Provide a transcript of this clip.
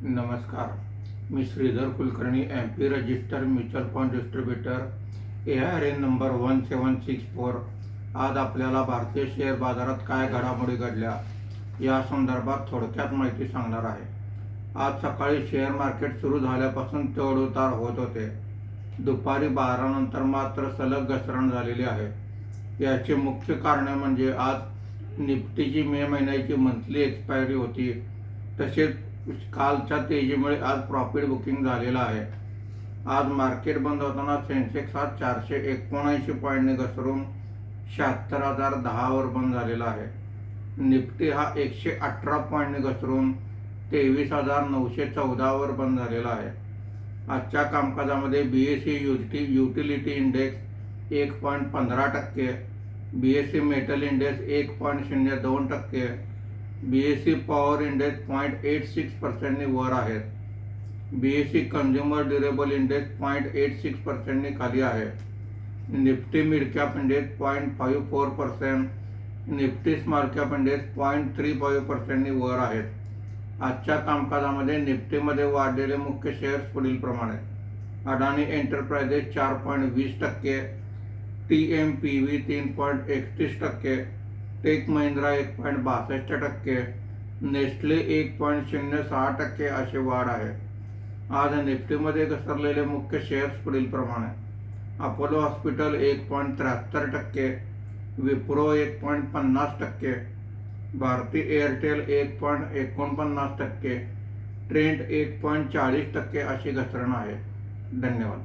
नमस्कार. मी Shridhar Kulkarni, MP register mutual fund distributor, ARN number 1764. आज आपल्याला भारतीय शेअर बाजारात काय घडामोडी घडल्या या संदर्भात थोडक्यात माहिती सांगणार आहे. आज सकाळी शेअर मार्केट सुरू झाल्यापासून चढ उतार होत होते. दुपारी 12 नंतर मात्र सलग घसरण झालेली आहे. याचे मुख्य कारणे म्हणजे आज निफ्टीची मे महिन्याची मंथली एक्सपायरी होती. तसेच कालच्या तेजीमुळे आज प्रॉफिट बुकिंग झालेलं आहे. आज मार्केट बंद होताना सेन्सेक्स हा 479 पॉईंटने घसरून 76,010 वर बंद झालेला आहे. निफ्टी हा 118 पॉईंटने घसरून 23,914 वर बंद झालेला आहे. आजच्या कामकाजामध्ये BSE utility index 1.15%, BSE metal index 1.02%, BSE power index 0.86% वर आहेत. BSE कंझ्युमर ड्युरेबल इंडेक्स 0.86% खाली आहे. Nifty mid cap index 0.54%, Nifty small cap index 0.35% वर आहेत. आजच्या कामकाजामध्ये निफ्टीमध्ये वाढलेले मुख्य शेअर्स पुढील प्रमाणे: Adani Enterprises 4.20%, TMPV 3.31%, Tech Mahindra 1.62%, Nestle 1.06% असे वाढ आहे. आज निफ्टीमध्ये घसरलेले मुख्य शेअर्स पुढील प्रमाणे: Apollo Hospital 1.73%, Wipro 1.50%, Bharti Airtel 1.49%, Trent 1.40% अशी घसरण आहे. धन्यवाद.